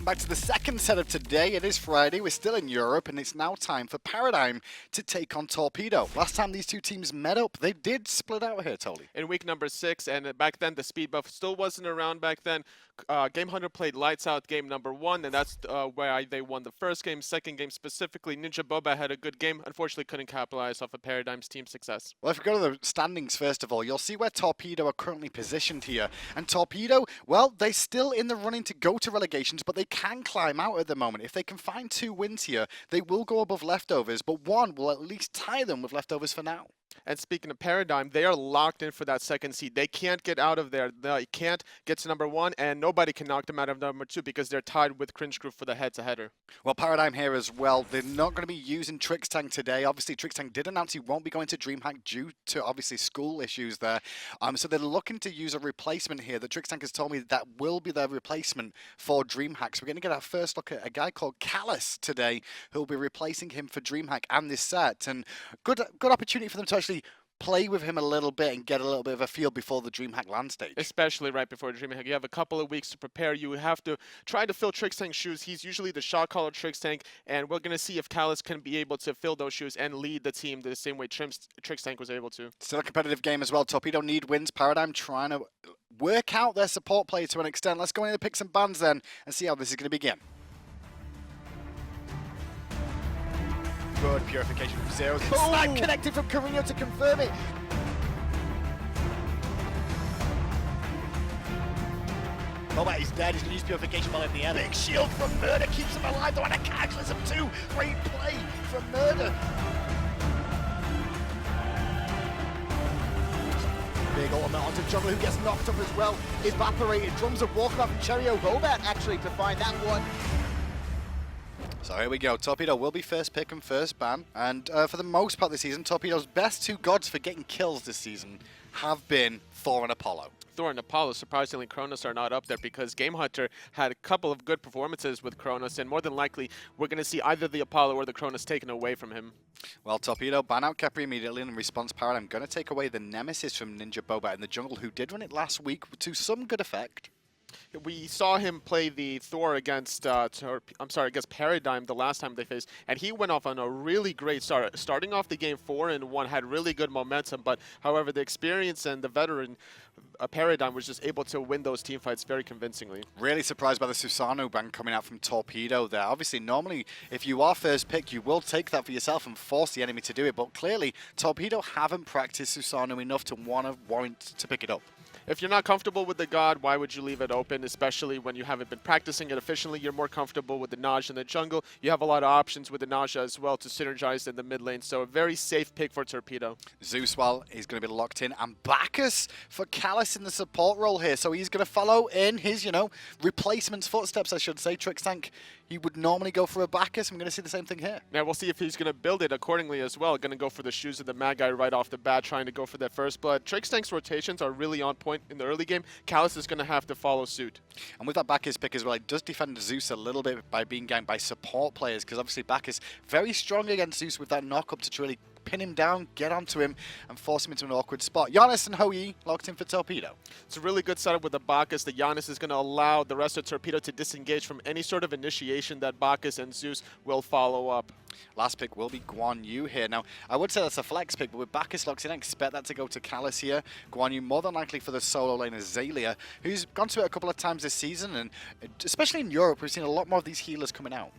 welcome back to the second set of today. It is Friday, we're still in Europe, and it's now time for Paradigm to take on Torpedo. Last time these two teams met up, they did split out here, Tolly. In week number 6, and back then the speed buff still wasn't around back then. Gamehunter played lights out game number 1, and that's where they won the first game. Second game specifically, NinjaBobat had a good game. Unfortunately, couldn't capitalize off of Paradigm's team success. Well, if we go to the standings first of all, you'll see where Torpedo are currently positioned here. And Torpedo, well, they're still in the running to go to relegations, but they can climb out at the moment. If they can find 2 wins here, they will go above Leftovers, but one will at least tie them with Leftovers for now. And speaking of Paradigm, they are locked in for that second seed. They can't get out of there. They can't get to number 1, and nobody can knock them out of number 2 because they're tied with Cringe Crew for the head-to-header. Well, Paradigm here as well. They're not going to be using Trixtank today. Obviously, Trixtank did announce he won't be going to DreamHack due to, obviously, school issues there. So they're looking to use a replacement here. The Trixtank has told me that will be their replacement for DreamHack. So we're going to get our first look at a guy called Callus today, who will be replacing him for DreamHack and this set. And good opportunity for them to actually play with him a little bit and get a little bit of a feel before the DreamHack land stage. Especially right before DreamHack. You have a couple of weeks to prepare. You have to try to fill Trixtank's shoes. He's usually the shot caller Trixtank, and we're going to see if Callus can be able to fill those shoes and lead the team the same way Trixtank was able to. Still a competitive game as well. Torpedo need wins. Paradigm trying to work out their support play to an extent. Let's go in the picks and bans then and see how this is going to begin. Good purification from Zeus. Snipe connected from Korinyo to confirm it. Bobat is dead. He's going to use purification while in the air. Big shield from Murrdurr keeps him alive though, and a cataclysm too. Great play from Murrdurr. Big ultimate onto Jungle, who gets knocked up as well. Evaporated. Drums of Warcraft and Cherio. Bobat actually to find that one. So here we go. Torpedo will be first pick and first ban. And for the most part this season, Torpedo's best 2 gods for getting kills this season have been Thor and Apollo. Thor and Apollo, surprisingly, Kronos are not up there because Gamehunter had a couple of good performances with Kronos, and more than likely, we're going to see either the Apollo or the Kronos taken away from him. Well, Torpedo ban out Kepri immediately, and in response, Paradigm going to take away the Nemesis from NinjaBobat in the jungle, who did run it last week to some good effect. We saw him play the Thor against against Paradigm the last time they faced, and he went off on a really great start. Starting off the game 4-1, had really good momentum, but however, the experience and the veteran Paradigm was just able to win those team fights very convincingly. Really surprised by the Susanoo ban coming out from Torpedo there. Obviously, normally, if you are first pick, you will take that for yourself and force the enemy to do it, but clearly, Torpedo haven't practiced Susanoo enough to warrant to pick it up. If you're not comfortable with the god, why would you leave it open, especially when you haven't been practicing it efficiently? You're more comfortable with the Naja in the jungle. You have a lot of options with the Naja as well to synergize in the mid lane, so a very safe pick for Torpedo. Zeus, well, he's going to be locked in, and Bacchus for Callus in the support role here, so he's going to follow in his, replacement's footsteps, I should say. Trixtank, he would normally go for a Bacchus. I'm going to see the same thing here. Now, we'll see if he's going to build it accordingly as well. Going to go for the shoes of the Magi right off the bat, trying to go for that first blood. Trixtank's rotations are really on point in the early game. Callus is going to have to follow suit. And with that Bacchus pick as well, it does defend Zeus a little bit by being ganked by support players, because obviously Bacchus very strong against Zeus with that knock-up to really pin him down, get onto him, and force him into an awkward spot. Janus and Hou Yi locked in for Torpedo. It's a really good setup with the Bacchus. The Janus is going to allow the rest of Torpedo to disengage from any sort of initiation that Bacchus and Zeus will follow up. Last pick will be Guan Yu here. Now, I would say that's a flex pick, but with Bacchus locked in, I expect that to go to Callus here. Guan Yu more than likely for the solo lane as Xaliea, who's gone to it a couple of times this season, and especially in Europe, we've seen a lot more of these healers coming out.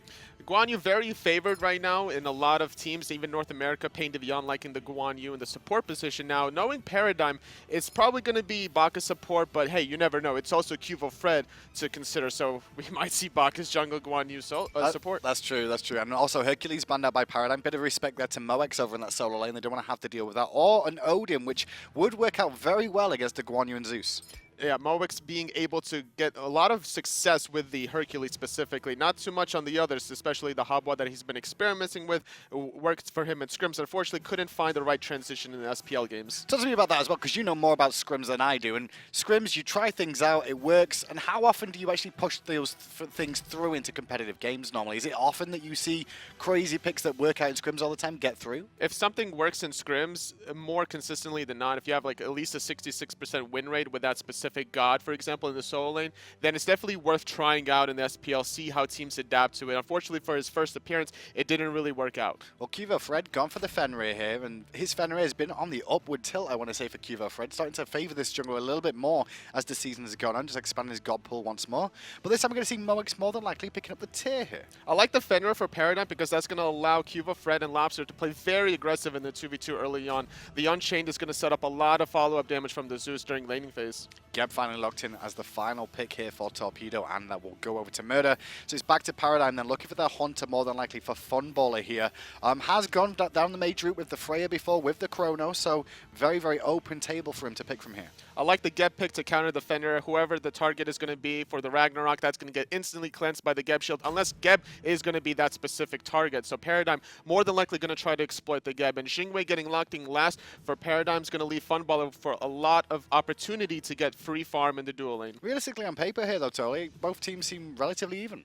Guan Yu very favored right now in a lot of teams, even North America, paying Divion liking the Guan Yu in the support position. Now, knowing Paradigm, it's probably going to be Bacchus support, but hey, you never know. It's also QvoFred to consider, so we might see Bacchus jungle Guan Yu support. That's true, that's true. And also Hercules banned out by Paradigm. Bit of respect there to Moex over in that solo lane. They don't want to have to deal with that. Or an Odin, which would work out very well against the Guan Yu and Zeus. Yeah, Moex being able to get a lot of success with the Hercules specifically. Not too much on the others, especially the Habwa that he's been experimenting with. Worked for him in scrims. Unfortunately, couldn't find the right transition in the SPL games. Talk to me about that as well, because you know more about scrims than I do. And scrims, you try things out, it works. And how often do you actually push those things through into competitive games normally? Is it often that you see crazy picks that work out in scrims all the time get through? If something works in scrims more consistently than not, if you have like at least a 66% win rate with that specific specific god, for example, in the solo lane, then it's definitely worth trying out in the SPL, see how teams adapt to it. Unfortunately for his first appearance, it didn't really work out. Well, QvoFred gone for the Fenrir here, and his Fenrir has been on the upward tilt, I want to say, for QvoFred, starting to favor this jungle a little bit more as the season has gone on, just expanding his god pool once more. But this time we're going to see Moex more than likely picking up the tier here. I like the Fenrir for Paradigm because that's going to allow QvoFred and Lawbster to play very aggressive in the 2v2 early on. The Unchained is going to set up a lot of follow-up damage from the Zeus during laning phase. Geb finally locked in as the final pick here for Torpedo, and that will go over to Murrdurr. So it's back to Paradigm then, looking for their Hunter more than likely for Funballer here. Has gone down the mage route with the Freya before, with the Chrono, so very, very open table for him to pick from here. I like the Geb pick to counter the Fenrir. Whoever the target is going to be for the Ragnarok, that's going to get instantly cleansed by the Geb shield, unless Geb is going to be that specific target. So Paradigm more than likely going to try to exploit the Geb. And Jing Wei getting locked in last for Paradigm's going to leave Funballer for a lot of opportunity to get free farm in the dual lane. Realistically on paper here though, Tolly, both teams seem relatively even.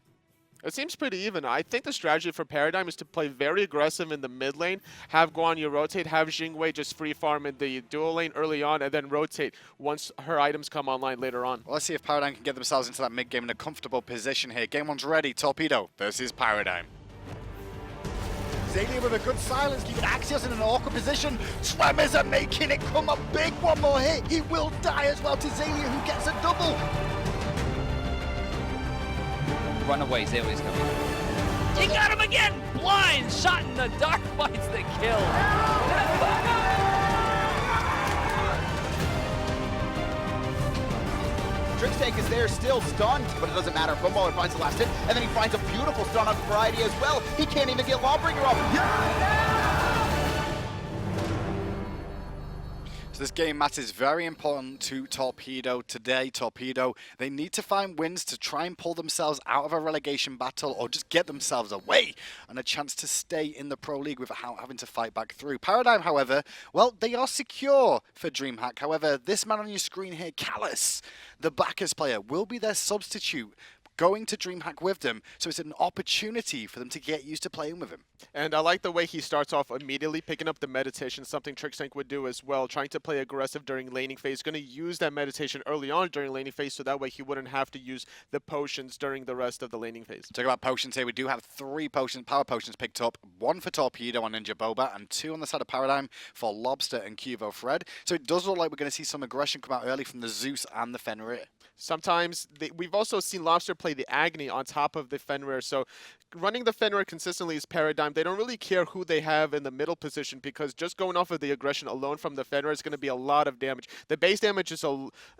It seems pretty even. I think the strategy for Paradigm is to play very aggressive in the mid lane, have Guan Yu rotate, have Jing Wei just free farm in the dual lane early on, and then rotate once her items come online later on. Well, let's see if Paradigm can get themselves into that mid game in a comfortable position here. Game one's ready. Torpedo versus Paradigm. Xaliea with a good silence, keeping Axios in an awkward position. Tremors are making it come up big. One more hit. He will die as well to Xaliea, who gets a double. Run away, Zeus coming. He got him again! Blind shot in the dark finds the kill. Trickstank is there, still stunned, but it doesn't matter. Funballer finds the last hit, and then he finds a beautiful stun on Variety as well. He can't even get Lawbringer up. This game match is very important to Torpedo today. Torpedo, they need to find wins to try and pull themselves out of a relegation battle or just get themselves away and a chance to stay in the Pro League without having to fight back through. Paradigm, however, well, they are secure for DreamHack. However, this man on your screen here, Callus, the Bacchus player, will be their substitute going to DreamHack with them, so it's an opportunity for them to get used to playing with him. And I like the way he starts off immediately picking up the meditation, something Trickstank would do as well, trying to play aggressive during laning phase. Going to use that meditation early on during laning phase, so that way he wouldn't have to use the potions during the rest of the laning phase. Talk about potions here, we do have 3 power potions picked up, 1 for Torpedo on NinjaBobat, and 2 on the side of Paradigm for Lawbster and QvoFred. So it does look like we're going to see some aggression come out early from the Zeus and the Fenrir. Sometimes we've also seen Lawbster play the Agni on top of the Fenrir, so running the Fenrir consistently is Paradigm. They don't really care who they have in the middle position because just going off of the aggression alone from the Fenrir is going to be a lot of damage. The base damage is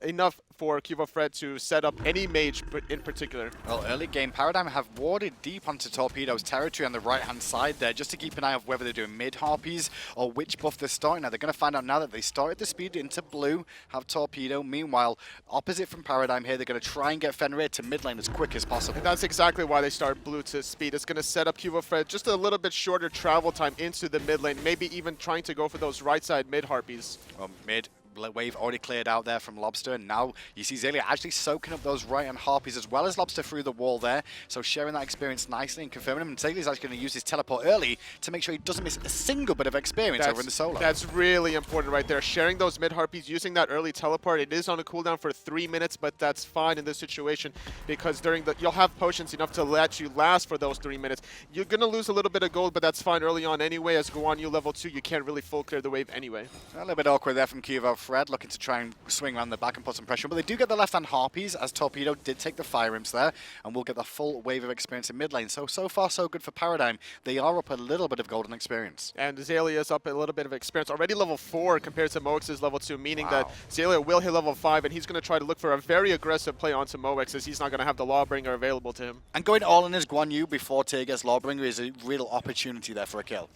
enough for QvoFred to set up any mage in particular. Well, early game, Paradigm have warded deep onto Torpedo's territory on the right-hand side there, just to keep an eye on whether they're doing mid-harpies or which buff they're starting. Now, they're going to find out now that they started the speed into blue, have Torpedo. Meanwhile, opposite from Paradigm here, they're going to try and get Fenrir to mid lane as quick as possible. And that's exactly why they start blue to speed. It's going to set up QvoFred just a little bit shorter travel time into the mid lane, maybe even trying to go for those right side mid harpies. Well, mid wave already cleared out there from Lawbster, and now you see Xaliea actually soaking up those right-hand harpies as well as Lawbster through the wall there, so sharing that experience nicely and confirming him. And Xalia's actually going to use his teleport early to make sure he doesn't miss a single bit of experience over in the solo. That's really important right there. Sharing those mid harpies, using that early teleport. It is on a cooldown for 3 minutes, but that's fine in this situation because you'll have potions enough to let you last for those 3 minutes. You're going to lose a little bit of gold, but that's fine early on anyway. As Guan Yu level 2, you can't really full clear the wave anyway. A little bit awkward there from QvoFred, looking to try and swing around the back and put some pressure on, but they do get the left-hand harpies as Torpedo did take the fire imps there, and we'll get the full wave of experience in mid lane. So far so good for Paradigm. They are up a little bit of golden experience. And Xalia's up a little bit of experience, already level 4 compared to Moex's level 2, meaning that Xaliea will hit level 5, and he's going to try to look for a very aggressive play onto Moex as he's not going to have the Lawbringer available to him. And going all in as Guan Yu before Tyr gets Lawbringer is a real opportunity there for a kill.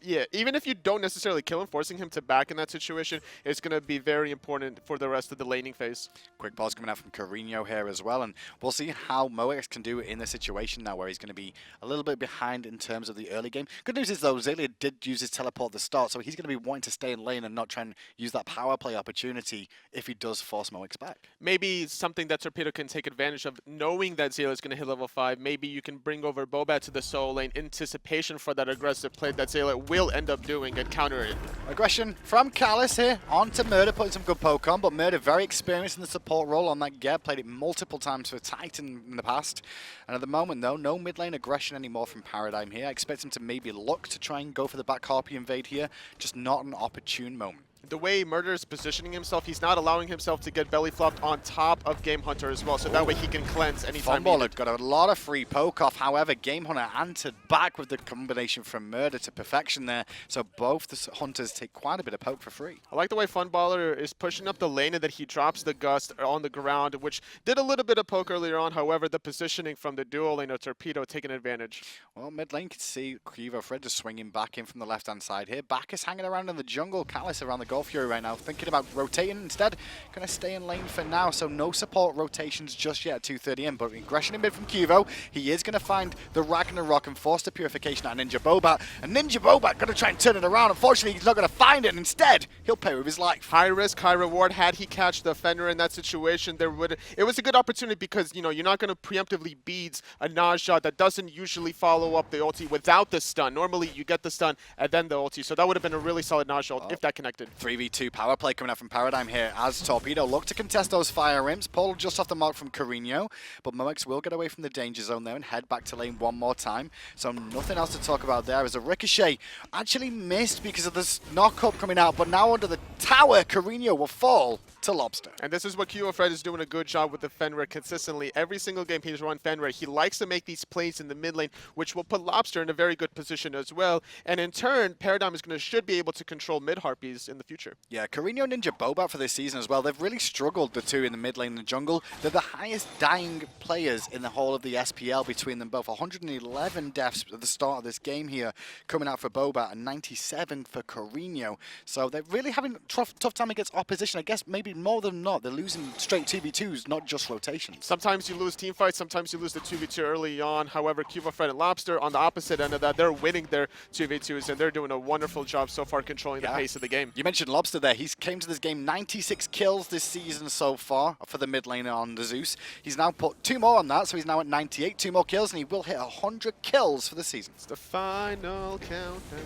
Yeah, even if you don't necessarily kill him, forcing him to back in that situation is going to be very important for the rest of the laning phase. Quick pause coming out from Korinyo here as well, and we'll see how Moex can do in this situation now where he's going to be a little bit behind in terms of the early game. Good news is though, Xaliea did use his teleport at the start, so he's going to be wanting to stay in lane and not try and use that power play opportunity if he does force Moex back. Maybe something that Torpedo can take advantage of, knowing that Xaliea is going to hit level 5, maybe you can bring over Bobat to the solo lane, anticipation for that aggressive play that Xaliea will end up doing and counter it. Aggression from Callus here onto Murrdurr putting some good poke on, but Murrdurr very experienced in the support role on that get, played it multiple times for Titan in the past. And at the moment though, no mid lane aggression anymore from Paradigm here. I expect him to maybe look to try and go for the back harpy invade here, just not an opportune moment. The way Murrdurr is positioning himself, he's not allowing himself to get belly flopped on top of Gamehunter as well, so that way he can cleanse anytime Funballer needed. got a lot of free poke off. However, Gamehunter answered back with the combination from Murrdurr to perfection there. So both the hunters take quite a bit of poke for free. I like the way Funballer is pushing up the lane and that he drops the Gust on the ground, which did a little bit of poke earlier on. However, the positioning from the dual lane of Torpedo taking advantage. Well, mid lane can see QvoFred just swinging back in from the left-hand side here. Bacchus hanging around in the jungle. Callus around the Golf Fury right now, thinking about rotating instead. Going to stay in lane for now, so no support rotations just yet at 2:30 in, but aggression in mid from Qvo. He is going to find the Ragnarok and force the purification at NinjaBobat, and NinjaBobat going to try and turn it around. Unfortunately, he's not going to find it, and instead, he'll pay with his life. High risk, high reward. Had he catch the Fenrir in that situation, it was a good opportunity because, you know, you're not going to preemptively beads a Naja that doesn't usually follow up the ulti without the stun. Normally, you get the stun and then the ulti, so that would have been a really solid Naja ult if that connected. 3v2 power play coming out from Paradigm here as Torpedo look to contest those fire rims. Paul just off the mark from Korinyo, but Moex will get away from the danger zone there and head back to lane one more time. So nothing else to talk about there as a ricochet actually missed because of this knock-up coming out, but now under the tower, Korinyo will fall to Lawbster. And this is what QvoFred is doing a good job with the Fenrir consistently. Every single game he's run Fenrir, he likes to make these plays in the mid lane, which will put Lawbster in a very good position as well. And in turn, Paradigm should be able to control mid harpies in the future. Yeah, Korinyo and NinjaBobat for this season as well. They've really struggled, the two in the mid lane and the jungle. They're the highest dying players in the whole of the SPL between them both. 111 deaths at the start of this game here coming out for Bobat and 97 for Korinyo. So they're really having a tough time against opposition. I guess maybe more than not, they're losing straight 2v2s, not just rotations. Sometimes you lose team fights, sometimes you lose the 2v2 early on. However, QvoFred and Lawbster on the opposite end of that, they're winning their 2v2s and they're doing a wonderful job so far controlling the pace of the game. You mentioned Lawbster there. He's came to this game 96 kills this season so far for the mid lane on the Zeus. He's now put 2 more on that, so he's now at 98, 2 more kills, and he will hit 100 kills for the season. It's the final countdown.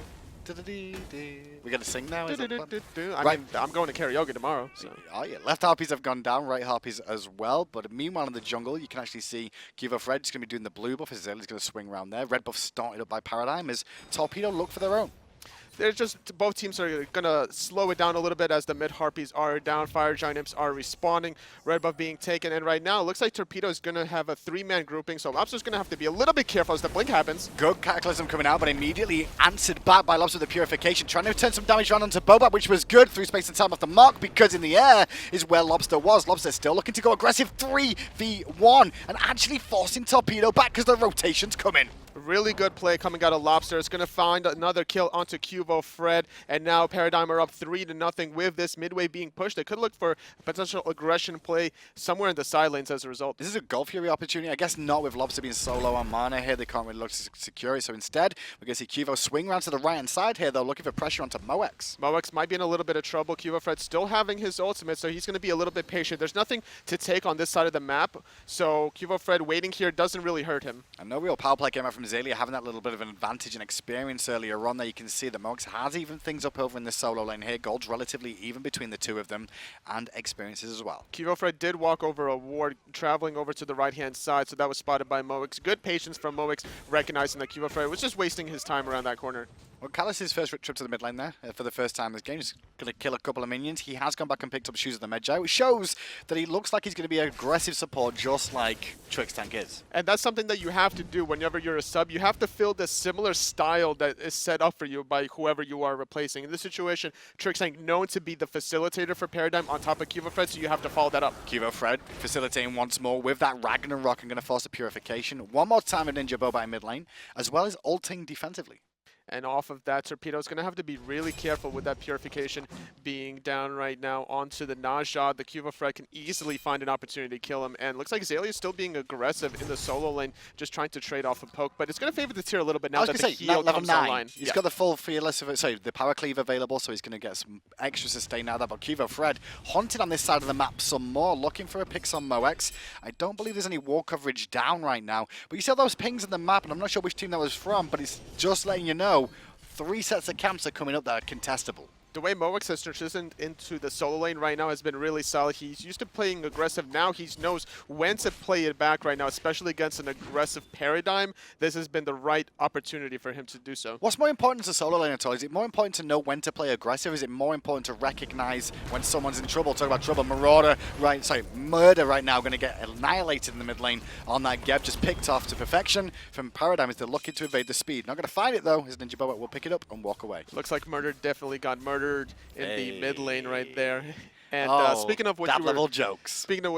We got to sing now? Is that I mean, I'm going to karaoke tomorrow. So. Oh yeah, left harpies have gone down, right harpies as well. But meanwhile in the jungle, you can actually see QvoFred is going to be doing the blue buff as Xalia's going to swing around there. Red buff started up by Paradigm as Torpedo look for their own. They're just, both teams are going to slow it down a little bit as the mid harpies are down. Fire giant imps are respawning. Red buff being taken. And right now, it looks like Torpedo is going to have a 3-man grouping. So Lobster's going to have to be a little bit careful as the blink happens. Good Cataclysm coming out, but immediately answered back by Lobster with the Purification. Trying to turn some damage around onto Bobat, which was good through space and time off the mark because in the air is where Lobster was. Lobster still looking to go aggressive 3v1 and actually forcing Torpedo back because the rotations come in. Really good play coming out of Lawbster. It's going to find another kill onto QvoFred, and now Paradigm are up 3-0 with this midway being pushed. They could look for a potential aggression play somewhere in the side lanes as a result. This is a Golf Fury opportunity. I guess not with Lawbster being so low on mana here. They can't really look to secure it. So instead, we're going to see Qvo swing around to the right-hand side here, though, looking for pressure onto Moex. Moex might be in a little bit of trouble. QvoFred still having his ultimate, so he's going to be a little bit patient. There's nothing to take on this side of the map, so QvoFred waiting here doesn't really hurt him. And no real power play came out from Xaliea, having that little bit of an advantage and experience earlier on there. You can see that Moex has even things up over in the solo lane here. Gold's relatively even between the two of them, and experiences as well. QvoFred did walk over a ward, traveling over to the right-hand side, so that was spotted by Moex. Good patience from Moex, recognizing that QvoFred was just wasting his time around that corner. Well, Callus's first trip to the mid lane there for the first time this game. He's going to kill a couple of minions. He has gone back and picked up shoes of the Medjay, which shows that he looks like he's going to be aggressive support just like Trixtank is. And that's something that you have to do whenever you're a sub. You have to fill the similar style that is set up for you by whoever you are replacing. In this situation, Trixtank known to be the facilitator for Paradigm on top of QvoFred, so you have to follow that up. QvoFred facilitating once more with that Ragnarok and going to force a purification. One more time with NinjaBobat in mid lane, as well as ulting defensively. And off of that, Torpedo's going to have to be really careful with that purification being down right now onto the Najad. The QvoFred can easily find an opportunity to kill him. And looks like Xaliea is still being aggressive in the solo lane, just trying to trade off a poke. But it's going to favor the tier a little bit now that the heal comes online. He's got the full fearless of it, so the power cleave available, so he's going to get some extra sustain out of that. But QvoFred haunted on this side of the map some more, looking for a picks on Moex. I don't believe there's any wall coverage down right now. But you see all those pings in the map, and I'm not sure which team that was from, but it's just letting you know 3 sets of camps are coming up that are contestable. The way Moex has transitioned into the solo lane right now has been really solid. He's used to playing aggressive. Now he knows when to play it back right now, especially against an aggressive Paradigm. This has been the right opportunity for him to do so. What's more important to solo lane at all? Is it more important to know when to play aggressive? Is it more important to recognize when someone's in trouble? Talk about trouble. Murrdurr right now going to get annihilated in the mid lane on that Geb, just picked off to perfection from Paradigm as they're looking to evade the speed. Not going to find it though. His NinjaBobat will pick it up and walk away. Looks like Murrdurr definitely got murdered in the mid lane right there. And speaking of what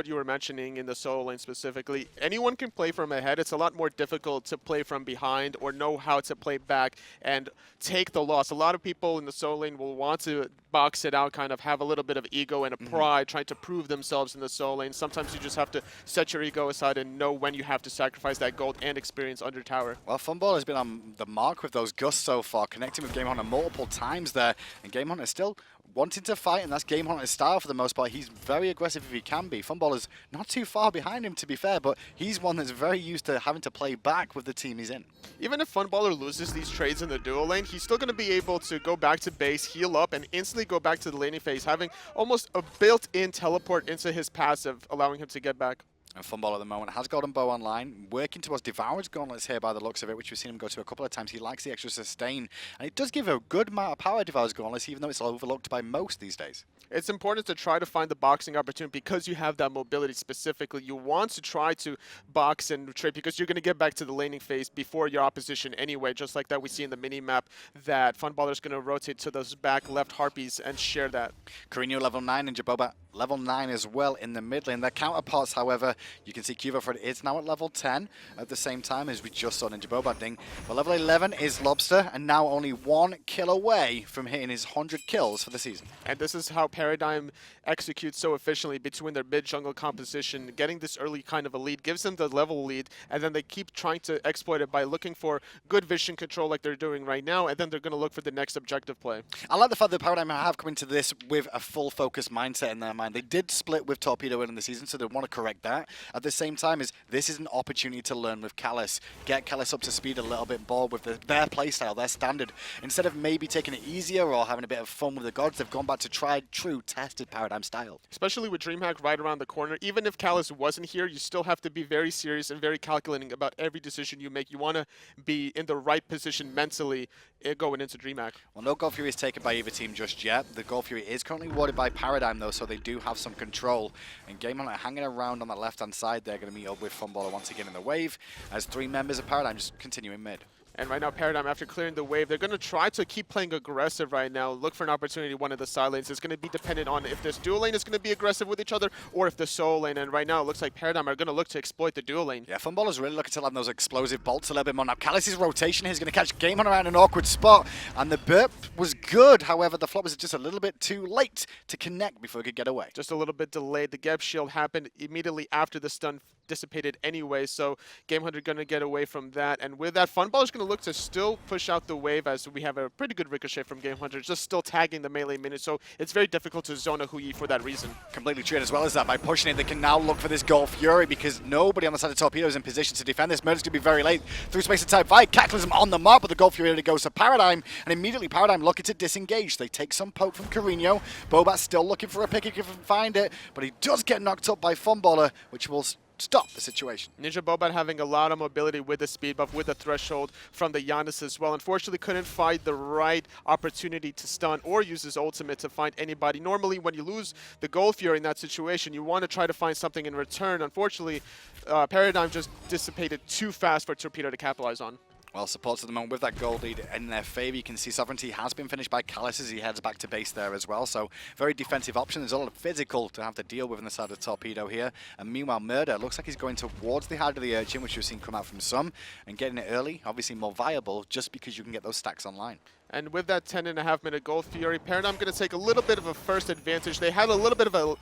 you were mentioning in the solo lane specifically, anyone can play from ahead. It's a lot more difficult to play from behind or know how to play back and take the loss. A lot of people in the solo lane will want to box it out, kind of have a little bit of ego and a pride, trying to prove themselves in the solo lane. Sometimes you just have to set your ego aside and know when you have to sacrifice that gold and experience under tower. Well, Funballer has been on the mark with those gusts so far, connecting with Gamehunter multiple times there, and Gamehunter still wanting to fight, and that's Gamehunter's style for the most part. He's very aggressive if he can be. Funballer's not too far behind him, to be fair, but he's one that's very used to having to play back with the team he's in. Even if Funballer loses these trades in the duo lane, he's still going to be able to go back to base, heal up, and instantly go back to the laning phase, having almost a built-in teleport into his passive, allowing him to get back. And Funballer at the moment has Golden Bow online, working towards Devour's Gauntlets here by the looks of it, which we've seen him go to a couple of times. He likes the extra sustain, and it does give a good amount of power, Devour's Gauntlets, even though it's overlooked by most these days. It's important to try to find the boxing opportunity because you have that mobility specifically. You want to try to box and trade because you're going to get back to the laning phase before your opposition anyway, just like that we see in the mini-map that Funballer's going to rotate to those back left Harpies and share that. Korinyo level 9 and NinjaBobat level 9 as well in the mid lane. Their counterparts, however, you can see QvoFred is now at level 10 at the same time as we just saw NinjaBobat ding. But level 11 is Lawbster, and now only 1 kill away from hitting his 100 kills for the season. And this is how Paradigm executes so efficiently between their mid-jungle composition. Getting this early kind of a lead gives them the level lead, and then they keep trying to exploit it by looking for good vision control like they're doing right now, and then they're going to look for the next objective play. I like the fact that Paradigm have come into this with a full focus mindset in their mind. They did split with Torpedo in the season, so they want to correct that. At the same time, this is an opportunity to learn with Callus. Get Callus up to speed a little bit more with their playstyle, their standard. Instead of maybe taking it easier or having a bit of fun with the gods, they've gone back to tried, true, tested Paradigm style. Especially with DreamHack right around the corner. Even if Callus wasn't here, you still have to be very serious and very calculating about every decision you make. You want to be in the right position mentally going into DreamHack. Well, no Gold Fury is taken by either team just yet. The Gold Fury is currently warded by Paradigm, though, so they do have some control. And Gamehunter hanging around on the left-hand side, they're going to meet up with Funballer once again in the wave, as 3 members of Paradigm just continuing mid. And right now, Paradigm, after clearing the wave, they're going to try to keep playing aggressive right now, look for an opportunity one of the side lanes. It's going to be dependent on if this dual lane is going to be aggressive with each other or if the solo lane. And right now, it looks like Paradigm are going to look to exploit the dual lane. Yeah, Funballer's really looking to land those explosive bolts a little bit more. Now, Callus's rotation here is going to catch Gamehunter around an awkward spot. And the burp was good. However, the flop was just a little bit too late to connect before he could get away. Just a little bit delayed. The Geb shield happened immediately after the stun dissipated anyway, so Gamehunter going to get away from that. And with that, Funballer's going to look to still push out the wave as we have a pretty good ricochet from Gamehunter, just still tagging the melee minions, so it's very difficult to zone a Hou Yi for that reason. Completely true, as well as that, by pushing it, they can now look for this Gold Fury because nobody on the side of Torpedo is in position to defend this. Murrdurr's going to be very late through space and time fight. Cataclysm on the mark, but the Gold Fury really goes to Paradigm, and immediately Paradigm looking to disengage. They take some poke from Korinyo. Bobat's still looking for a pick if he can find it, but he does get knocked up by Funballer, which will stop the situation. NinjaBobat having a lot of mobility with the speed buff, with the threshold from the Janus as well. Unfortunately, couldn't find the right opportunity to stun or use his ultimate to find anybody. Normally, when you lose the Gold Fury in that situation, you want to try to find something in return. Unfortunately, Paradigm just dissipated too fast for Torpedo to capitalize on. Well, supports at the moment with that gold lead in their favor. You can see Sovereignty has been finished by Callus as he heads back to base there as well. So very defensive option. There's a lot of physical to have to deal with on the side of Torpedo here. And meanwhile, Murrdurr looks like he's going towards the heart of the Urchin, which we've seen come out from some. And getting it early, obviously more viable, just because you can get those stacks online. And with that 10.5-minute Gold Fury, Paradigm going to take a little bit of a first advantage. They had a little bit of a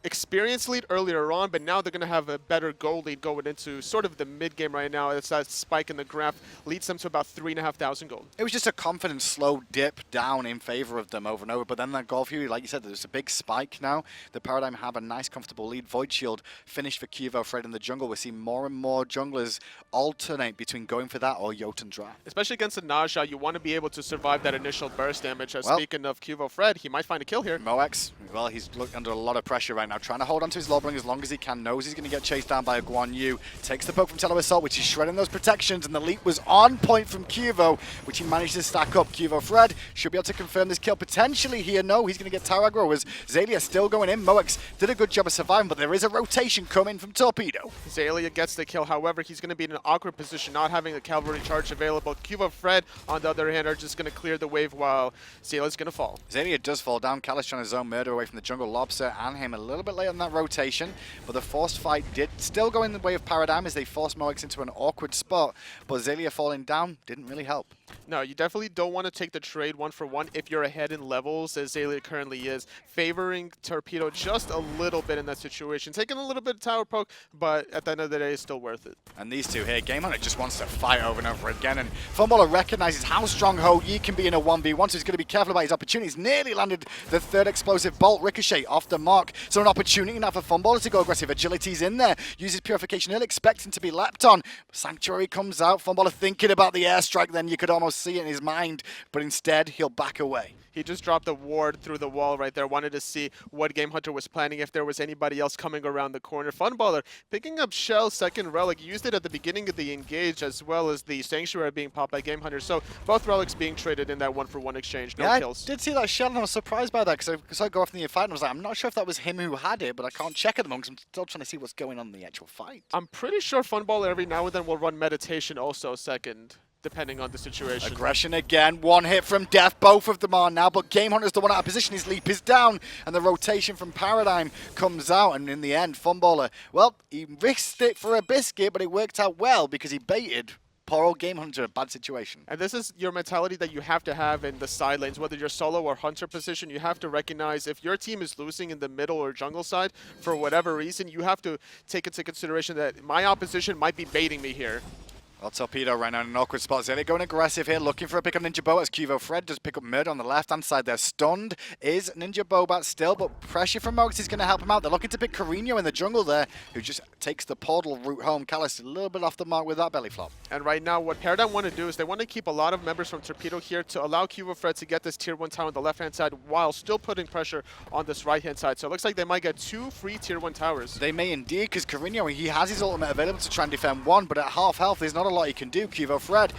experience lead earlier on, but now they're going to have a better gold lead going into sort of the mid-game right now. It's that spike in the graph leads them to about 3,500 gold. It was just a confident slow dip down in favor of them over and over, but then that Golf Fury, like you said, there's a big spike now. The Paradigm have a nice comfortable lead. Void Shield finished for QvoFred in the jungle. We're seeing more and more junglers alternate between going for that or Jotun draft. Especially against the Naja, you want to be able to survive that initial burst damage. Speaking of QvoFred, he might find a kill here. Moex, well, he's under a lot of pressure right now, trying to hold on to his Lawbring as long as he can, knows he's going to get chased down by a Guan Yu, takes the poke from Tele Assault, which is shredding those protections, and the leap was on point from Quvo, which he managed to stack up. QvoFred should be able to confirm this kill potentially here. No, he's going to get tower aggro as Xaliea still going in. Moex did a good job of surviving, but there is a rotation coming from Torpedo. Xaliea gets the kill, however, he's going to be in an awkward position, not having the cavalry charge available. QvoFred, on the other hand, are just going to clear the wave while Xalia's going to fall. Xaliea does fall down. Callus trying to zone Murrdurr away from the jungle. Lawbster and him a little bit late on that rotation, but the forced fight did still go in the way of Paradigm as they forced Moex into an awkward spot, but Xaliea falling down didn't really help. No, you definitely don't want to take the trade 1-for-1 if you're ahead in levels, as Xaliea currently is, favoring Torpedo just a little bit in that situation. Taking a little bit of tower poke, but at the end of the day, it's still worth it. And these two here, Gamehunter just wants to fight over and over again, and Funballer recognizes how strong Hou Yi can be in a 1v1, so he's going to be careful about his opportunities. Nearly landed the third explosive bolt, ricochet off the mark, so an opportunity now for Funballer to go aggressive. Agility's in there, uses Purification Hill, expecting to be lapped on. Sanctuary comes out, Funballer thinking about the airstrike, then you could almost see it in his mind, but instead he'll back away. He just dropped a ward through the wall right there. Wanted to see what Gamehunter was planning, if there was anybody else coming around the corner. Funballer picking up Shell's second relic, used it at the beginning of the engage, as well as the Sanctuary being popped by Gamehunter. So both relics being traded in that 1-for-1 exchange. No kills. I did see that Shell, and I was surprised by that because I saw it go off in the fight and I was like, I'm not sure if that was him who had it, but I can't check at the moment because I'm still trying to see what's going on in the actual fight. I'm pretty sure Funballer every now and then will run Meditation also second, depending on the situation. Aggression again, one hit from death, both of them are now, but Gamehunter's the one out of position, his leap is down, and the rotation from Paradigm comes out, and in the end, Funballer, well, he risked it for a biscuit, but it worked out well because he baited poor old Gamehunter, a bad situation. And this is your mentality that you have to have in the side lanes, whether you're solo or hunter position. You have to recognize if your team is losing in the middle or jungle side, for whatever reason, you have to take into consideration that my opposition might be baiting me here. Well, Torpedo right now in an awkward spot. Xaliea going aggressive here, looking for a pick up NinjaBobat as QvoFred does pick up Murrdurr on the left-hand side there. Stunned is NinjaBobat still, but pressure from Moex is going to help him out. They're looking to pick Korinyo in the jungle there, who just takes the portal route home. Callus a little bit off the mark with that belly flop. And right now, what Paradigm want to do is they want to keep a lot of members from Torpedo here to allow QvoFred to get this tier 1 tower on the left-hand side while still putting pressure on this right-hand side. So it looks like they might get 2 free tier 1 towers. They may indeed, because Korinyo, he has his ultimate available to try and defend one, but at half health, there's not a lot he can do. QvoFred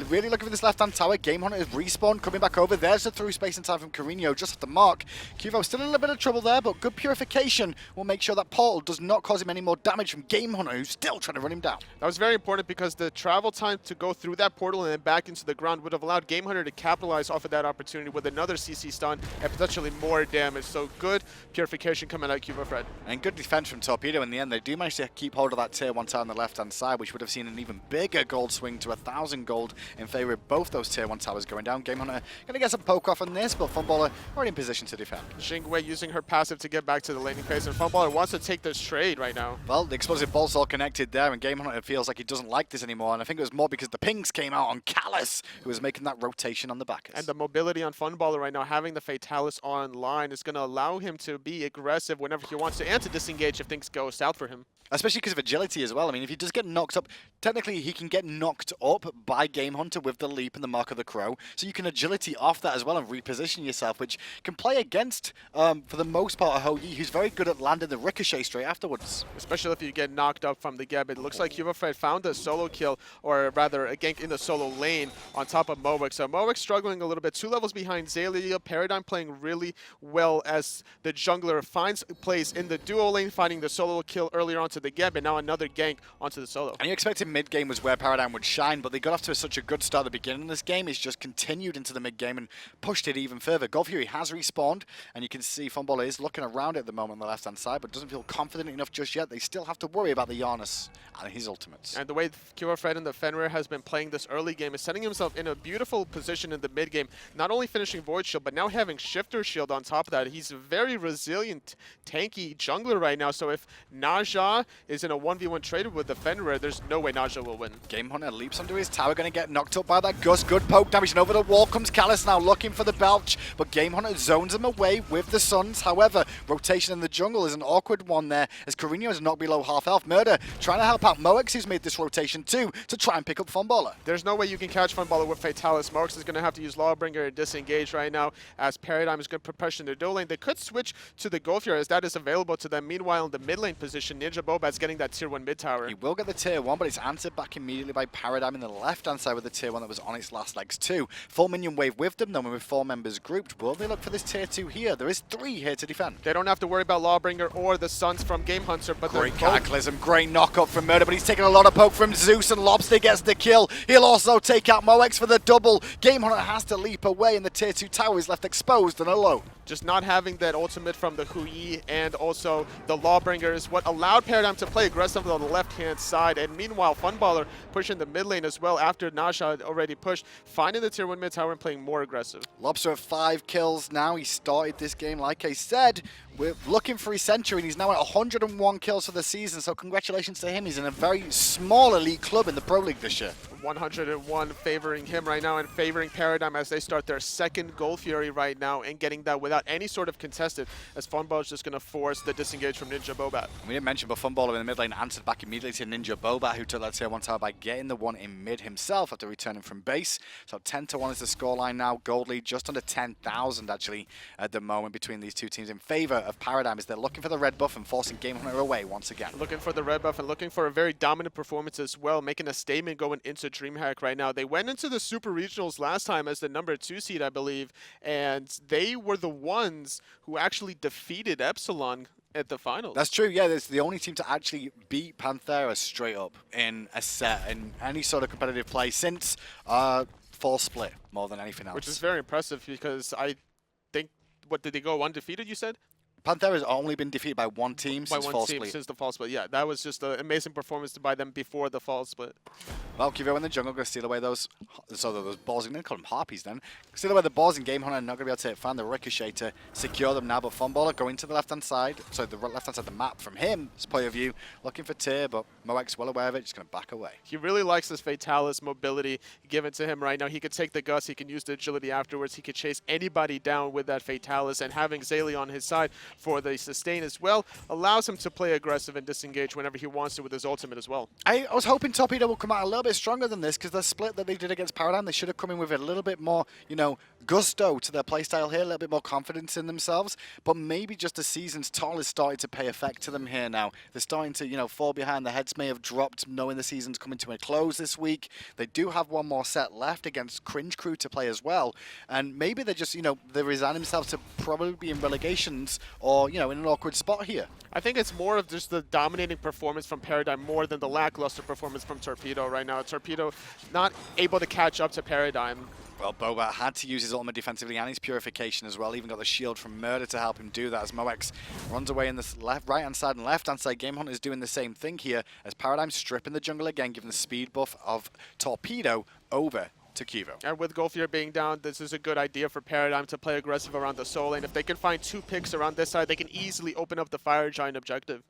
really looking for this left-hand tower. Gamehunter is respawned, coming back over. There's the through space and time from Korinyo, just at the mark. Quvo still in a little bit of trouble there, but good purification will make sure that portal does not cause him any more damage from Gamehunter, who's still trying to run him down. That was very important because the travel time to go through that portal and then back into the ground would have allowed Gamehunter to capitalize off of that opportunity with another CC stun and potentially more damage. So good purification coming out of QvoFred. And good defense from Torpedo in the end. They do manage to keep hold of that tier 1 tower on the left-hand side, which would have seen an even bigger gold swing to 1,000 gold in favor of both those tier 1 towers going down. Gamehunter going to get some poke off on this, but Funballer already in position to defend. Jing Wei using her passive to get back to the laning phase, and Funballer wants to take this trade right now. Well, the explosive bolts all connected there, and Gamehunter feels like he doesn't like this anymore, and I think it was more because the pings came out on Callus, who was making that rotation on the Bacchus. And the mobility on Funballer right now, having the Fatalis online, is going to allow him to be aggressive whenever he wants to, and to disengage if things go south for him. Especially because of agility as well. I mean, if he does get knocked up, technically he can get knocked up by Gamehunter with the leap and the Mark of the Crow. So you can agility off that as well and reposition yourself, which can play against, for the most part, a Hou Yi, who's very good at landing the ricochet straight afterwards. Especially if you get knocked up from the Geb. It looks like QvoFred found a solo kill, or rather a gank in the solo lane on top of Moex. So Moex struggling a little bit, 2 levels behind Xaliea. Paradigm playing really well as the jungler finds place in the duo lane, finding the solo kill earlier on to the Geb, and now another gank onto the solo. And you expected mid-game was where Paradigm would shine, but they got off to such such a good start at the beginning of this game. He's just continued into the mid-game and pushed it even further. QvoFred has respawned, and you can see Funballer is looking around at the moment on the left-hand side, but doesn't feel confident enough just yet. They still have to worry about the Janus and his ultimates. And the way QvoFred and the Fenrir has been playing this early game is setting himself in a beautiful position in the mid-game, not only finishing Void Shield, but now having Shifter Shield on top of that. He's a very resilient, tanky jungler right now, so if Naja is in a 1v1 trade with the Fenrir, there's no way Naja will win. Gamehunter leaps onto his tower, going to get knocked up by that Gus. Good poke damage, and over the wall comes Callus now looking for the Belch, but Gamehunter zones him away with the Suns. However, rotation in the jungle is an awkward one there, as Korinyo is knocked below half health. Murrdurr trying to help out Moex, who's made this rotation too, to try and pick up Funballer. There's no way you can catch Funballer with Fatalis. Moex is going to have to use Lawbringer and disengage right now, as Paradigm is going to put pressure in the dual lane. They could switch to the QvoFred as that is available to them. Meanwhile, in the mid lane position, NinjaBobat's getting that tier 1 mid tower. He will get the tier 1, but it's answered back immediately by Paradigm in the left-hand side with the tier 1 that was on its last legs too. Full minion wave with them, though, with 4 members grouped. Will they look for this tier 2 here? There is 3 here to defend. They don't have to worry about Lawbringer or the Suns from Gamehunter, but Great they're both cataclysm, great knock-up from Murrdurr, but he's taking a lot of poke from Zeus, and Lawbster gets the kill. He'll also take out Moex for the double. Gamehunter has to leap away, and the tier 2 tower is left exposed and alone. just not having that ultimate from the Hou Yi and also the Lawbringer is what allowed Paradigm to play aggressive on the left-hand side. And meanwhile, Funballer pushing the mid lane as well after Nasha had already pushed, finding the tier 1 mid tower and playing more aggressive. Lawbster at 5 kills now. He started this game, like I said, we're looking for his century, and he's now at 101 kills for the season, so congratulations to him. He's in a very small elite club in the Pro League this year. 101 favoring him right now and favoring Paradigm as they start their second Gold Fury right now and getting that without any sort of contested, as Funballer's just going to force the disengage from NinjaBobat. We didn't mention, but Funballer in the mid lane answered back immediately to NinjaBobat, who took that tier 1 tower by getting the one in mid himself after returning from base. So 10-1 is the scoreline now. Gold lead just under 10,000 actually at the moment between these two teams in favor of Paradigm, as they're looking for the red buff and forcing Gamehunter away once again. Looking for the red buff and looking for a very dominant performance as well, making a statement going into DreamHack right now. They went into the Super Regionals last time as the number 2 seed, I believe, and they were the ones who actually defeated Epsilon at the finals. That's true, yeah. It's the only team to actually beat Panthera straight up in a set, in any sort of competitive play since fall split, more than anything else. Which is very impressive because I think, what, did they go undefeated, you said? Panthera's only been defeated by one team since fall split. Since the fall split. Yeah, that was just an amazing performance by them before the fall split. Well, Qvo in the jungle going to steal away those balls. I'm going to call them harpies then. Steal away the balls, and Gamehunter not going to be able to find the ricochet to secure them now. But Funballer going to the left-hand side, so the left-hand side of the map from him, his point of view, looking for tier, but Moex well aware of it, just going to back away. He really likes this Fatalis mobility given to him right now. He could take the Gus, he can use the agility afterwards, he could chase anybody down with that Fatalis, and having Xaliea on his side for the sustain as well allows him to play aggressive and disengage whenever he wants to with his ultimate as well. I was hoping Torpedo will come out a little bit stronger than this, because the split that they did against Paradigm, they should have come in with a little bit more, you know, gusto to their playstyle here, a little bit more confidence in themselves. But maybe just the season's toll is starting to pay effect to them here now. They're starting to, you know, fall behind. The heads may have dropped knowing the season's coming to a close this week. They do have one more set left against Cringe Crew to play as well. And maybe they're just, you know, they resign themselves to probably be in relegations or, you know, in an awkward spot here. I think it's more of just the dominating performance from Paradigm more than the lackluster performance from Torpedo right now. Torpedo not able to catch up to Paradigm. Well, Bobat had to use his ultimate defensively and his purification as well. Even got the shield from Murrdurr to help him do that, as Moex runs away in the right-hand side and left-hand side. Gamehunter is doing the same thing here, as Paradigm stripping the jungle again, giving the speed buff of Torpedo over to Qvo. And with Golfier being down, this is a good idea for Paradigm to play aggressive around the soul lane. If they can find 2 picks around this side, they can easily open up the Fire Giant objective.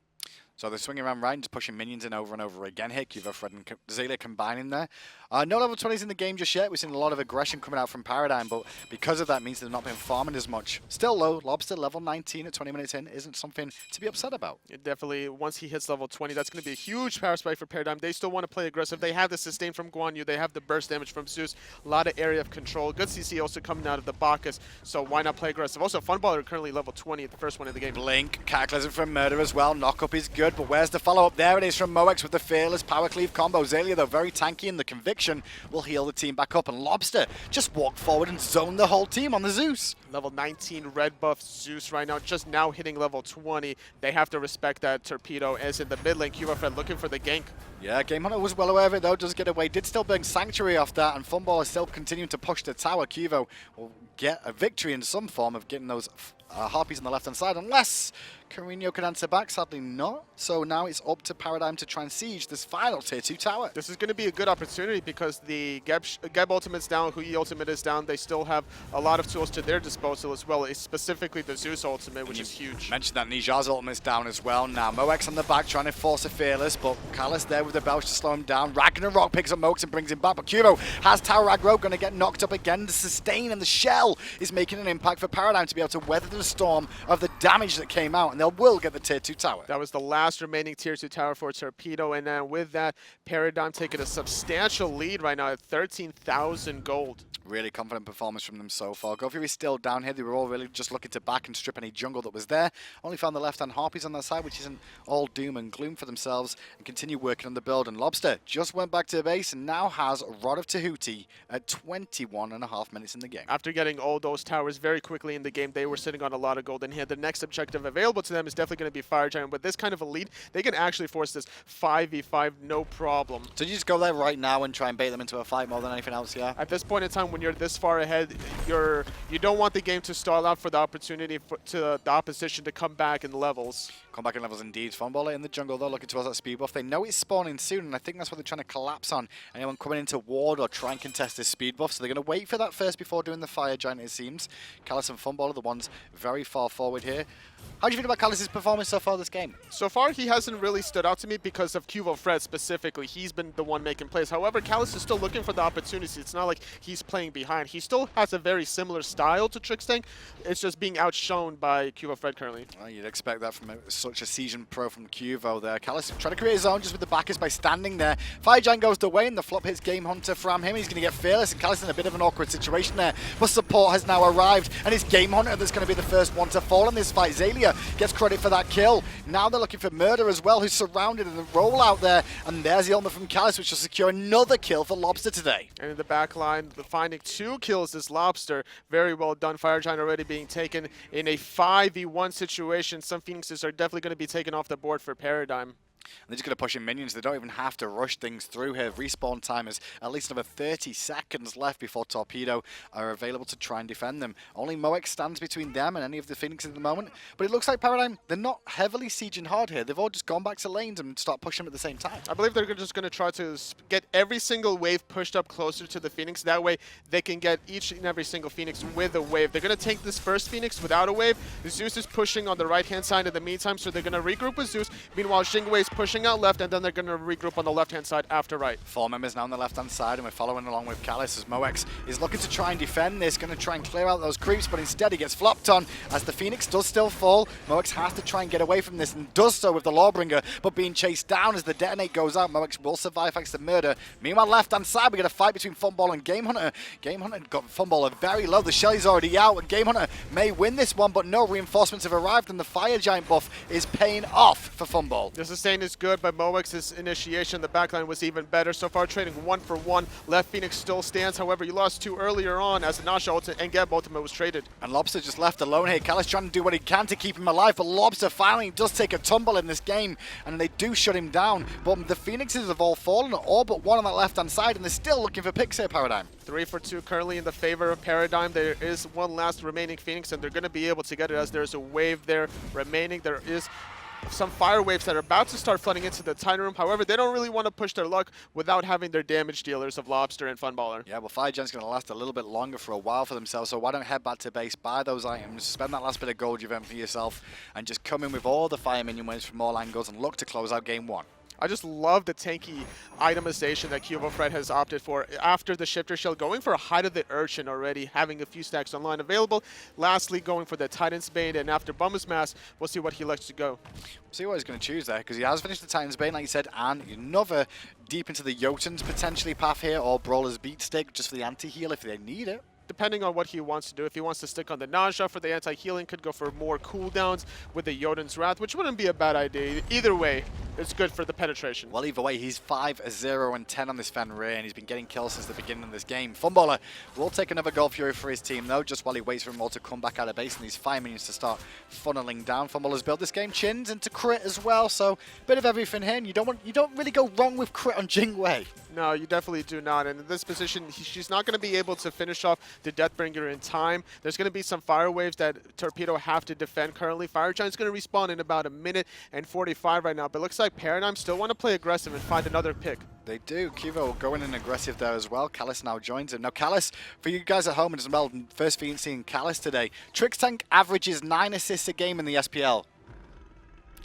So they're swinging around right and just pushing minions in over and over again here. QvoFred and Xaliea combining there. No level 20s in the game just yet. We've seen a lot of aggression coming out from Paradigm, but because of that means they've not been farming as much. Still low. Lawbster level 19 at 20 minutes in isn't something to be upset about. It definitely, once he hits level 20, that's going to be a huge power spike for Paradigm. They still want to play aggressive. They have the sustain from Guan Yu. They have the burst damage from Zeus. A lot of area of control. Good CC also coming out of the Bacchus, so why not play aggressive? Also, Funballer currently level 20 at the first one in the game. Blink, Cataclysm from Murrdurr as well. Knock up is good. good, but where's the follow-up? There it is from Moex with the fearless power cleave combo. Xaliea, though, very tanky, and the conviction will heal the team back up. And Lawbster just walked forward and zoned the whole team on the Zeus. Level 19 red buff Zeus right now, just now hitting level 20. They have to respect that Torpedo as in the mid lane. QvoFred looking for the gank. Yeah, Gamehunter was well aware of it, though, does get away. Did still bring Sanctuary off that, and Funballer still continuing to push the tower. Qvo will get a victory in some form of getting those harpies on the left-hand side, unless Korinyo can answer back. Sadly not. So now it's up to Paradigm to try and siege this final tier 2 tower. This is going to be a good opportunity because the Geb ultimate's down, Hou Yi ultimate is down. They still have a lot of tools to their disposal as well, specifically the Zeus ultimate, which is huge. Mentioned that NinjaBobat's ultimate's down as well. Now Moex on the back trying to force a fearless, but Callus there with the belch to slow him down. Ragnarok picks up Moex and brings him back, but Qvo has Tower Aggro, going to get knocked up again. The sustain and the shell is making an impact for Paradigm to be able to weather the storm of the damage that came out, and they will get the tier 2 tower. That was the last remaining tier 2 tower for Torpedo, and then with that, Paradigm taking a substantial lead right now at 13,000 gold. Really confident performance from them so far. GoFury is still down here. They were all really just looking to back and strip any jungle that was there. Only found the left-hand harpies on that side, which isn't all doom and gloom for themselves, and continue working on the build. And Lawbster just went back to the base and now has Rod of Tahuti at 21.5 minutes in the game. After getting all those towers very quickly in the game, they were sitting on a lot of gold, and here the next objective available to them is definitely going to be Fire Giant. With this kind of a lead, they can actually force this 5v5 no problem. So you just go there right now and try and bait them into a fight more than anything else, yeah? At this point in time, when you're this far ahead, you don't want the game to stall out for the opportunity to the opposition to come back in levels. Come back in levels indeed. Funballer in the jungle, though, looking towards that speed buff. They know it's spawning soon, and I think that's what they're trying to collapse on. Anyone coming into ward or try and contest this speed buff. So they're going to wait for that first before doing the Fire Giant, it seems. Callus and Funballer, the ones very far forward here. How do you feel about Callus's performance so far this game? So far, he hasn't really stood out to me because of QvoFred specifically. He's been the one making plays. However, Callus is still looking for the opportunity. It's not like he's playing behind. He still has a very similar style to Trixtank. It's just being outshone by QvoFred currently. Well, you'd expect that from such a seasoned pro from Qvo there. Callus trying to create his own just with the Bacchus by standing there. Fire Giant goes the way and the flop hits Gamehunter from him. He's going to get fearless, and Callus in a bit of an awkward situation there. But support has now arrived, and it's Gamehunter that's going to be the first one to fall in this fight. Xaliea gets credit for that kill. Now they're looking for Murrdurr as well, who's surrounded in the roll out there. And there's the ultimate from Callus, which will secure another kill for Lawbster today. And in the back line, finding 2 kills is Lawbster. Very well done. Fire Giant already being taken in a 5v1 situation. Some Phoenixes are definitely going to be taken off the board for Paradigm. They're just going to push in minions. They don't even have to rush things through here. Respawn time is at least another 30 seconds left before Torpedo are available to try and defend them. Only Moex stands between them and any of the Phoenixes at the moment. But it looks like Paradigm, they're not heavily sieging hard here. They've all just gone back to lanes and start pushing them at the same time. I believe they're just going to try to get every single wave pushed up closer to the Phoenix. That way they can get each and every single Phoenix with a wave. They're going to take this first Phoenix without a wave. Zeus is pushing on the right-hand side in the meantime, so they're going to regroup with Zeus. Meanwhile, Jing Wei is pushing out left, and then they're going to regroup on the left-hand side after right. 4 members now on the left-hand side, and we're following along with Callus as Moex is looking to try and defend this, going to try and clear out those creeps, but instead he gets flopped on as the Phoenix does still fall. Moex has to try and get away from this and does so with the Lawbringer, but being chased down as the detonate goes out. Moex will survive thanks to Murrdurr. Meanwhile, left-hand side, we get a fight between Funballer and Gamehunter. Gamehunter got Funballer very low. The Shelly's already out, and Gamehunter may win this one, but no reinforcements have arrived, and the Fire Giant buff is paying off for Funball. The sustain is good, but Moex's initiation, the backline was even better. So far, trading 1 for 1. Left Phoenix still stands. However, you lost 2 earlier on as the Nasha ultimate and Geb ultimate was traded. And Lawbster just left alone here. Callus trying to do what he can to keep him alive, but Lawbster finally does take a tumble in this game, and they do shut him down. But the Phoenixes have all fallen, all but one on that left-hand side, and they're still looking for picks here, Paradigm. 3 for 2 currently in the favor of Paradigm. There is one last remaining Phoenix, and they're going to be able to get it as there's a wave there remaining. There is some fire waves that are about to start flooding into the Titan Room. However, they don't really want to push their luck without having their damage dealers of Lawbster and Funballer. Yeah, well, Fire Giant's going to last a little bit longer for a while for themselves, so why don't head back to base, buy those items, spend that last bit of gold you've earned for yourself, and just come in with all the fire minion waves from all angles and look to close out game 1. I just love the tanky itemization that QvoFred has opted for after the Shifter Shell, going for a Hide of the Urchin already, having a few stacks online available. Lastly, going for the Titan's Bane, and after Bummer's Mass, we'll see what he likes to go. See what he's going to choose there, because he has finished the Titan's Bane, like you said, and another deep into the Jotuns potentially path here, or Brawler's Beat Stick, just for the anti-heal if they need it. depending on what he wants to do. If he wants to stick on the Nausea for the anti-healing, could go for more cooldowns with the Jotun's Wrath, which wouldn't be a bad idea. Either way, it's good for the penetration. Well, either way, he's 5-0-10 on this Fenrir, and he's been getting kills since the beginning of this game. Funballer will take another Gold Fury for his team, though, just while he waits for them all to come back out of base and these fire minions to start funneling down. Funballer's built this game chins into crit as well, so bit of everything here, and you don't really go wrong with crit on Jing Wei. No, you definitely do not. And in this position, she's not going to be able to finish off the Deathbringer in time. There's going to be some fire waves that Torpedo have to defend currently. Fire Giant's going to respawn in about 1:45 right now, but it looks like Paradigm still want to play aggressive and find another pick. They do. Qvo going in aggressive there as well. Callus now joins him. Now, Callus, for you guys at home as well, first for you seeing Callus today, Trixtank averages 9 assists a game in the SPL.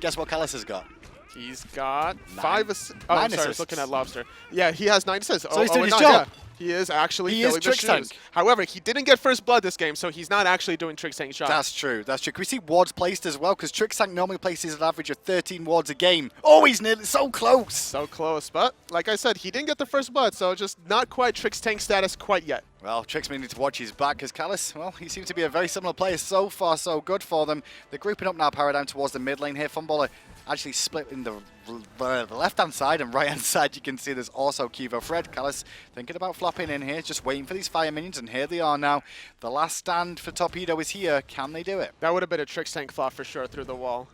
Guess what Callus has got? He's got 9 assists. Oh, I'm sorry, I was looking at Lawbster. Yeah, he has 9 assists. So he's doing his job. Yeah. He is actually He is filling the shoes. Trixtank. However, he didn't get first blood this game, so he's not actually doing Trixtank shots. That's true. That's true. Can we see wards placed as well? Because Trixtank normally places an average of 13 wards a game. Oh, he's nearly so close. So close, but like I said, he didn't get the first blood, so just not quite Trixtank status quite yet. Well, Trix may need to watch his back because Callus, well, he seems to be a very similar player. So far, so good for them. They're grouping up now, Paradigm, towards the mid lane here. Funballer actually split in the left-hand side and right-hand side. You can see there's also QvoFred. Callus thinking about flopping in here, just waiting for these fire minions, and here they are now. The last stand for Torpedo is here. Can they do it? That would have been a Trixtank flop for sure through the wall.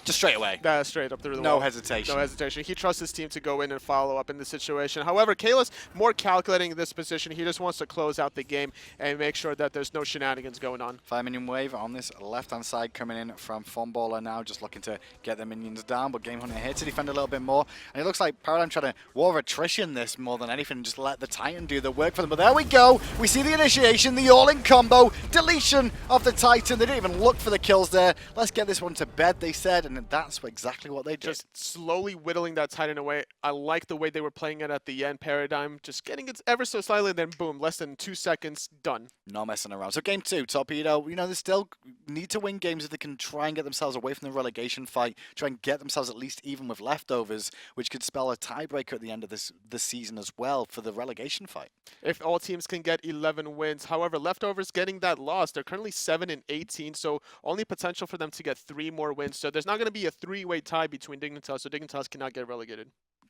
Just straight away. Straight up through the No wall. hesitation. No hesitation. He trusts his team to go in and follow up in this situation. However, Kayla's more calculating in this position. He just wants to close out the game and make sure that there's no shenanigans going on. Fire minion wave on this left-hand side coming in from Funballer now, just looking to get the minions down, but Gamehunter here to defend a little bit more. And it looks like Paradigm trying to war of attrition this more than anything, just let the Titan do the work for them. But there we go. We see the initiation, the all-in combo, deletion of the Titan. They didn't even look for the kills there. Let's get this one to bed, they said, and that's exactly what they did. Just slowly whittling that Titan away. I like the way they were playing it at the end. Paradigm just getting it ever so slightly, then boom, less than 2 seconds, done. No messing around. So game 2, Torpedo, they still need to win games if they can try and get themselves away from the relegation fight, try and get themselves at least even with leftovers, which could spell a tiebreaker at the end of this season as well for the relegation fight. If all teams can get 11 wins. However, leftovers getting that loss. They're currently 7-18, so only potential for them to get 3 more wins. So there's not going to be a 3-way tie between Dignitas, so Dignitas cannot get relegated.